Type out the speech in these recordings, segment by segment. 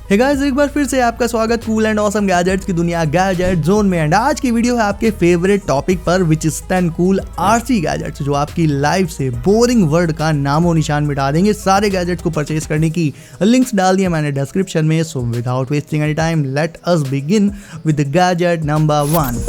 Hey guys, एक बार फिर से आपका स्वागत कूल एंड ऑसम गैजेट्स की दुनिया गैजेट जोन में। एंड आज की वीडियो है आपके फेवरेट टॉपिक पर, which is 10 cool RC gadgets जो आपकी लाइफ से बोरिंग वर्ड का नामो निशान मिटा देंगे। सारे गैजेट्स को परचेज करने की लिंक्स डाल दिए मैंने डिस्क्रिप्शन में। So without wasting any time let us begin with gadget number 1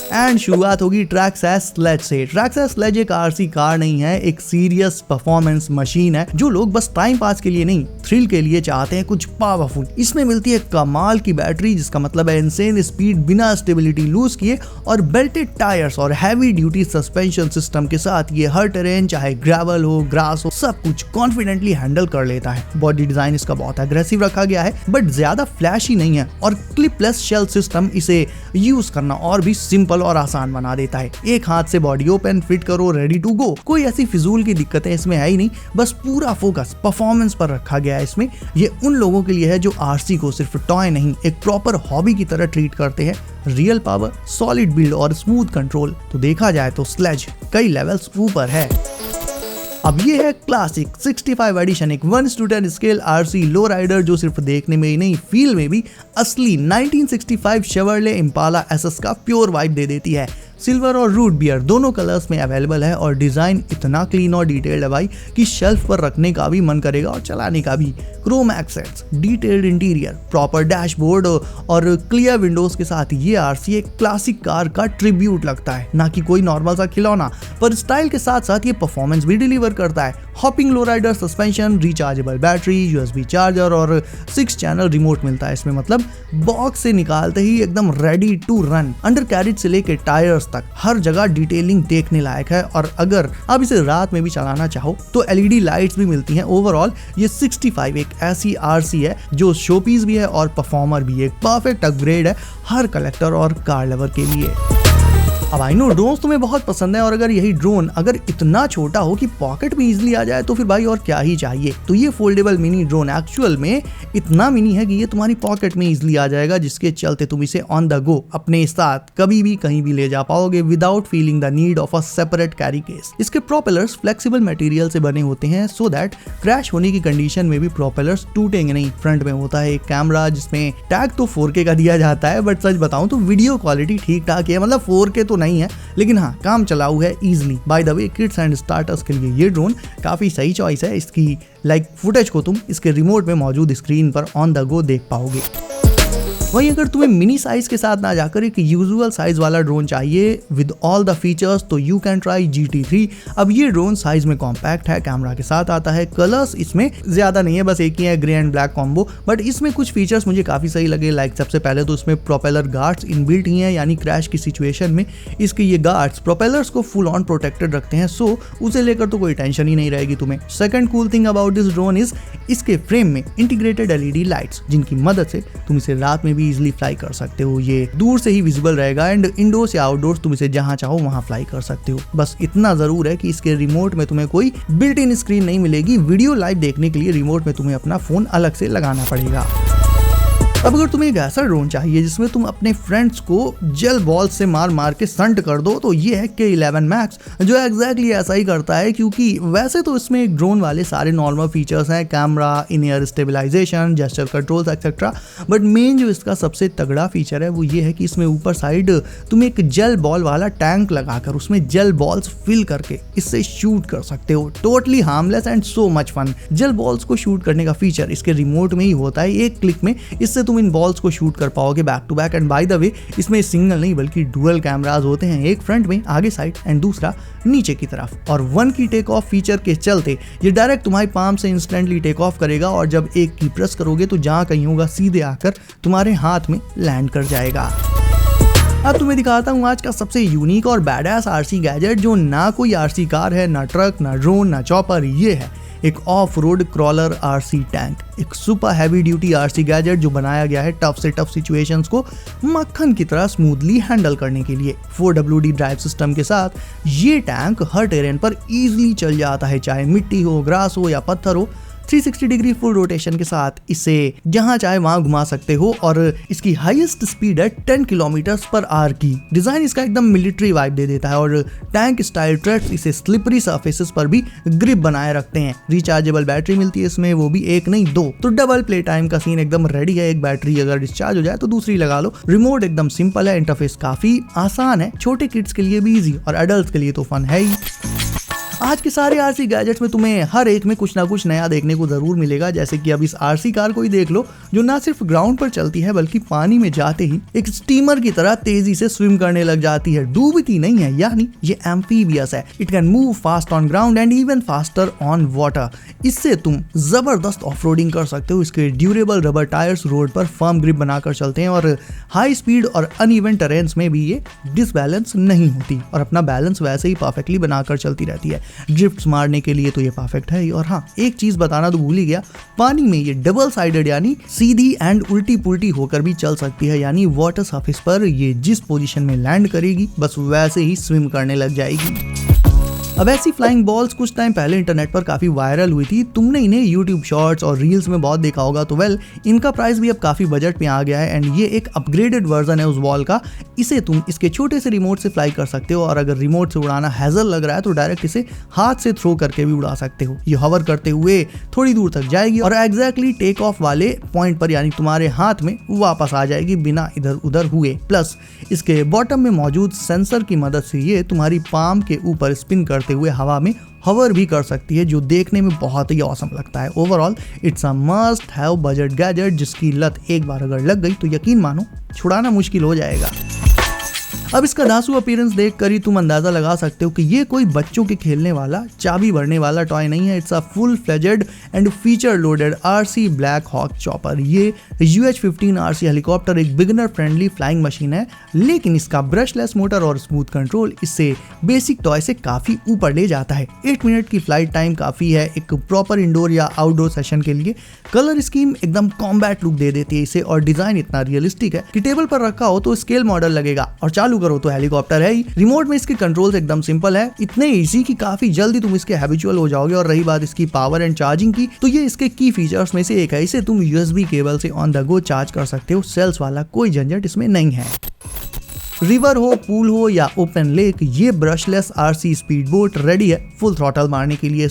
and शुरुआत होगी ट्रैक्सैस स्लेज से। ट्रैक्सैस स्लेज एक आरसी कार नहीं है, एक सीरियस परफॉर्मेंस मशीन है जो लोग बस टाइम पास के लिए नहीं, थ्रिल के लिए चाहते हैं कुछ पावरफुल। इसमें मिलती है कमाल की बैटरी, जिसका मतलब है इनसेन स्पीड बिना स्टेबिलिटी लूज किए, और बेल्टेड टायर्स और हैवी ड्यूटी सस्पेंशन सिस्टम के साथ ये हर टेरेन, चाहे ग्रेवल हो, ग्रास हो, सब कुछ कॉन्फिडेंटली हैंडल कर लेता है। बॉडी डिजाइन इसका बहुत एग्रेसिव रखा गया है, बट ज्यादा फ्लैशी नहीं है, और क्लिपलेस शेल सिस्टम इसे यूज करना और भी सिंपल और आसान बना देता है। एक हाथ से बॉडी ओपन, फिट करो, रेडी टू गो। कोई ऐसी फिजूल की दिक्कतें इसमें है ही नहीं, बस पूरा फोकस परफॉर्मेंस पर रखा गया है इसमें। ये उन लोगों के लिए है जो आरसी को सिर्फ टॉय नहीं, एक प्रॉपर हॉबी की तरह ट्रीट करते हैं। रियल पावर, सॉलिड बिल्ड और स्मूथ कंट्रोल, तो देखा जाए तो स्लेज कई लेवल्स ऊपर है। अब ये है क्लासिक 65 एडिशन, एक 1:10 स्केल आरसी लो राइडर जो सिर्फ देखने में ही नहीं, फील में भी असली 1965 शेवरले इम्पाला एसएस का प्योर वाइब दे देती है। सिल्वर और रूट बियर दोनों कलर्स में अवेलेबल है, और डिजाइन इतना क्लीन और डिटेल्ड है भाई कि शेल्फ पर रखने का भी मन करेगा और चलाने का भी। Chrome accents, detailed interior, proper dashboard और क्लियर विंडोज के साथ ये आरसी एक क्लासिक कार का ट्रिब्यूट लगता है, ना कि कोई नॉर्मल सा खिलौना। पर स्टाइल के साथ साथ ये परफॉर्मेंस भी डिलीवर करता है। Hopping low rider suspension, rechargeable battery, USB charger और 6 चैनल रिमोट मिलता है इसमें। मतलब बॉक्स से निकालते ही एकदम ready to run. Undercarriage से लेके टायर्स तक हर जगह डिटेलिंग देखने लायक है, और अगर आप इसे रात में भी चलाना चाहो तो एलईडी लाइट्स भी मिलती हैं। ओवरऑल ये 65 एक ऐसी आरसी है जो शोपीस भी है और परफॉर्मर भी, एक परफेक्ट अपग्रेड है हर कलेक्टर और कार लवर के लिए। अब आई नो ड्रोन तुम्हें बहुत पसंद है, और अगर यही ड्रोन अगर इतना छोटा हो कि पॉकेट में इजीली आ जाए तो फिर भाई और क्या ही चाहिए। तो ये फोल्डेबल मिनी ड्रोन एक्चुअल में इतना मिनी है कि ये तुम्हारी पॉकेट में इजीली आ जाएगा, जिसके चलते तुम इसे ऑन द गो अपने साथ कभी भी कहीं भी ले जा पाओगे without feeling the need of a separate carry case. इसके प्रोपेलर्स फ्लेक्सिबल मटेरियल से बने होते हैं, सो दैट क्रैश होने की कंडीशन में भी प्रोपेलर्स टूटेंगे नहीं। फ्रंट में होता है एक कैमरा जिसमें टैग तो 4K का दिया जाता है, बट सच बताऊं तो वीडियो क्वालिटी ठीक ठाक है, मतलब 4K तो नहीं है, लेकिन हाँ काम चलाऊ है easily. Bye the way, kids and starters के लिए ये ड्रोन काफी सही चॉइस है। इसकी फुटेज को तुम इसके रिमोट में मौजूद स्क्रीन पर ऑन द गो देख पाओगे। वहीं अगर तुम्हें मिनी साइज के साथ ना जाकर एक यूजुअल साइज वाला ड्रोन चाहिए विद ऑल द फीचर्स, तो यू कैन ट्राई GT3। अब ये ड्रोन साइज में कॉम्पैक्ट है, कैमरा के साथ आता है, कलर्स इसमें ज्यादा नहीं है, बस एक ही है, grey and black combo. But इसमें कुछ फीचर्स मुझे काफी सही लगे। सबसे पहले तो इसमें प्रोपेलर गार्ड्स इनबिल्ट ही है, यानी क्रैश की सिचुएशन में इसके ये गार्ड्स प्रोपेलर्स को फुल ऑन प्रोटेक्टेड रखते हैं, सो उसे लेकर तो कोई टेंशन ही नहीं रहेगी तुम्हें। Second cool thing about this drone is इसके फ्रेम में इंटीग्रेटेड LED लाइट्स, जिनकी मदद से तुम इसे रात में भी इजीली फ्लाई कर सकते हो। ये दूर से ही विजिबल रहेगा, एंड इंडोर से आउटडोर तुम इसे जहां चाहो वहां फ्लाई कर सकते हो। बस इतना जरूर है कि इसके रिमोट में तुम्हें कोई बिल्ट इन स्क्रीन नहीं मिलेगी। वीडियो लाइव देखने के लिए रिमोट में तुम्हें अपना फोन अलग से लगाना पड़ेगा। अब अगर तुम्हें एक ऐसा ड्रोन चाहिए जिसमें तुम अपने फ्रेंड्स को जेल बॉल से मार मार के स्टंट कर दो, तो ये है K11 Max, जो एग्जैक्टली ऐसा ही करता है। क्योंकि वैसे तो इसमें एक ड्रोन वाले सारे नॉर्मल फीचर्स हैं, camera, in air stabilization, gesture controls etcetera, but main जो इसका सबसे तगड़ा फीचर है वो ये है कि इसमें ऊपर साइड तुम एक जेल बॉल वाला टैंक लगाकर उसमें जेल बॉल्स फिल करके इससे शूट कर सकते हो। Totally harmless and so much fun. Gel balls को शूट करने का फीचर इसके रिमोट में ही होता है, एक क्लिक में इससे तुम इन बॉल्स को शूट कर पाओगे back to back. And by the way, इसमें सिंगल नहीं बल्कि डुअल कैमरास होते हैं, एक फ्रंट में आगे साइड एंड दूसरा नीचे की तरफ। और 1 की टेक ऑफ फीचर के चलते ये डायरेक्ट तुम्हारी पाम से इंस्टेंटली टेक ऑफ करेगा, और जब एक की प्रेस करोगे तो जहां कहीं होगा सीधे आकर तुम्हारे हाथ में लैंड कर जाएगा। अब तुम्हें दिखाता हूँ आज का सबसे यूनिक और बैडएस आरसी गैजेट, जो ना कोई आरसी कार है, ना ट्रक, ना ड्रोन, ना चॉपर। ये है एक off road crawler RC tank, एक super heavy duty RC gadget जो बनाया गया है टफ से टफ सिचुएशंस को मक्खन की तरह स्मूथली हैंडल करने के लिए। 4WD ड्राइव सिस्टम के साथ ये टैंक हर टेरेन पर इजीली चल जाता है, चाहे मिट्टी हो, ग्रास हो या पत्थर हो। 360 डिग्री फुल रोटेशन के साथ इसे जहां चाहे वहां घुमा सकते हो और इसकी हाईएस्ट स्पीड है 10 km/h की। डिजाइन इसका एकदम मिलिट्री वाइब दे देता है और टैंक स्टाइल ट्रैक्स इसे स्लिपरी सरफेसेस पर भी ग्रिप बनाए रखते हैं। रिचार्जेबल बैटरी मिलती है इसमें, वो भी एक नहीं दो। तो डबल प्ले टाइम का सीन एकदम रेडी है। एक बैटरी अगर डिस्चार्ज हो जाए तो दूसरी लगा लो। रिमोट एकदम सिंपल है, इंटरफेस काफी आसान है, छोटे किड्स के लिए भी इजी और एडल्ट्स के लिए तो फन है ही। आज के सारे आरसी गैजेट्स में तुम्हें हर एक में कुछ ना कुछ नया देखने को जरूर मिलेगा। जैसे कि अब इस आरसी कार को ही देख लो, जो ना सिर्फ ग्राउंड पर चलती है बल्कि पानी में जाते ही एक स्टीमर की तरह तेजी से स्विम करने लग जाती है। डूबती नहीं है, यानी ये एम्फीबियस है। It can move fast on ground and even faster on water. इससे तुम जबरदस्त ऑफ-रोडिंग कर सकते हो। इसके ड्यूरेबल रबर टायर्स रोड पर फर्म ग्रिप बनाकर चलते हैं और हाई स्पीड और अनइवन टेरेन्स में भी ये डिसबैलेंस नहीं होती और अपना बैलेंस वैसे ही परफेक्टली बनाकर चलती रहती है। ड्रिफ्ट्स मारने के लिए तो ये परफेक्ट है ही। और हाँ, एक चीज बताना तो भूल ही गया, पानी में ये डबल साइडेड यानी सीधी एंड उल्टी पुल्टी होकर भी चल सकती है। यानी वाटर सरफेस पर ये जिस पोजीशन में लैंड करेगी बस वैसे ही स्विम करने लग जाएगी। अब ऐसी फ्लाइंग बॉल्स कुछ टाइम पहले इंटरनेट पर काफी वायरल हुई थी। तुमने इन्हें यूट्यूब शॉर्ट्स और रील्स में बहुत देखा होगा। तो वेल, इनका प्राइस भी अब काफी बजट में आ गया है एंड ये एक अपग्रेडेड वर्जन है उस बॉल का। इसे तुम इसके छोटे से रिमोट से फ्लाई कर सकते हो और अगर रिमोट से उड़ाना हैजल लग रहा है तो डायरेक्ट इसे हाथ से थ्रो करके भी उड़ा सकते हो। ये हवर करते हुए थोड़ी दूर तक जाएगी और एग्जैक्टली टेक ऑफ वाले पॉइंट पर यानी तुम्हारे हाथ में वापस आ जाएगी बिना इधर उधर हुए। प्लस इसके बॉटम में मौजूद सेंसर की मदद से ये तुम्हारी पाम के ऊपर स्पिन करते हुए हवा में हवर भी कर सकती है, जो देखने में बहुत ही ऑसम लगता है। Overall it's a must have budget gadget जिसकी लत एक बार अगर लग गई तो यकीन मानो छुड़ाना मुश्किल हो जाएगा। अब इसका धांसू अपीयरेंस देखकर ही तुम अंदाजा लगा सकते हो कि ये कोई बच्चों के खेलने वाला चाबी भरने वाला टॉय नहीं है। It's a full fledged and feature loaded RC Black Hawk chopper. ये UH-15 आरसी हेलीकॉप्टर एक बिगिनर फ्रेंडली फ्लाइंग मशीन है, लेकिन इसका ब्रशलेस मोटर और स्मूथ कंट्रोल इसे बेसिक टॉय से काफी ऊपर ले जाता है। 8 मिनट की फ्लाइट टाइम काफी है एक प्रॉपर इंडोर या आउटडोर सेशन के लिए। कलर स्कीम एकदम कॉम्बैट लुक दे देती है इसे और डिजाइन इतना रियलिस्टिक है कि टेबल पर रखा हो तो स्केल मॉडल लगेगा और चालू करो तो हेलीकॉप्टर है ही। रिमोट में इसके कंट्रोल्स एकदम सिंपल है, इतने इजी कि काफी जल्दी तुम इसके हैबिचुअल हो जाओगे। और रही बात इसकी पावर एंड चार्जिंग की, तो ये इसके की फीचर्स में से एक है। इसे तुम USB केबल से ऑन द गो चार्ज कर सकते हो। सेल्स वाला कोई झंझट इसमें नहीं है। रिवर हो, पूल हो या ओपन लेक, ये brushless RC speed boat ready है फुल थ्रॉटल मारने के लिए।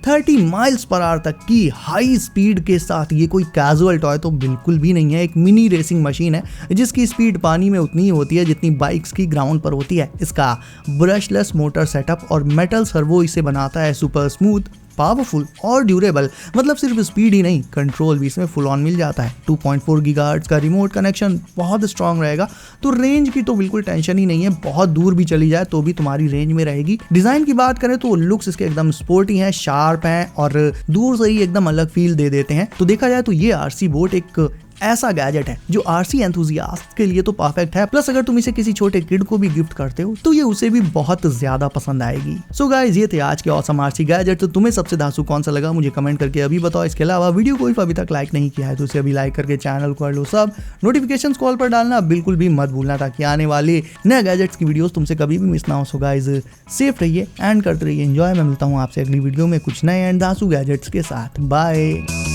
30 माइल्स पर आवर तक की हाई स्पीड के साथ ये कोई कैजुअल टॉय तो बिल्कुल भी नहीं है। एक मिनी रेसिंग मशीन है जिसकी स्पीड पानी में उतनी ही होती है जितनी बाइक्स की ग्राउंड पर होती है। इसका ब्रशलेस मोटर सेटअप और मेटल सर्वो इसे बनाता है सुपर स्मूथ, पावरफुल और ड्यूरेबल। मतलब सिर्फ स्पीड ही नहीं, कंट्रोल भी इसमें फुल ऑन मिल जाता है। 2.4 गीगाहर्ट्ज का रिमोट कनेक्शन बहुत स्ट्रांग रहेगा, तो रेंज की तो बिल्कुल टेंशन ही नहीं है। बहुत दूर भी चली जाए तो भी तुम्हारी रेंज में रहेगी। डिजाइन की बात करें तो लुक्स इसके एकदम स्पोर्टी हैं, शार्प हैं और दूर से ही एकदम अलग फील दे देते हैं। तो देखा जाए तो ये आरसी बोट एक ऐसा गैजेट है जो आरसी एंथुसियास्ट के लिए तो परफेक्ट है। प्लस अगर तुम इसे किसी छोटे किड को भी गिफ्ट करते हो तो ये उसे भी बहुत ज्यादा पसंद आएगी। सो गाइस, ये थे आज के ऑसम आरसी गैजेट। तो तुम्हें सबसे धांसू कौन सा लगा मुझे कमेंट करके अभी बताओ। इसके अलावा वीडियो को अभी तक लाइक नहीं किया है तो उसे अभी लाइक करके चैनल को कर लो सब। नोटिफिकेशन कॉल पर डालना बिल्कुल भी मत भूलना ताकि आने वाले नए गैजेट्स की वीडियोस तुमसे कभी भी मिस ना हो। सो गाइस, सेफ रहिए एंड करते रहिए एंजॉय। मैं मिलता हूँ आपसे अगली वीडियो में कुछ नए एंड धांसू गैजेट्स के साथ। बाय।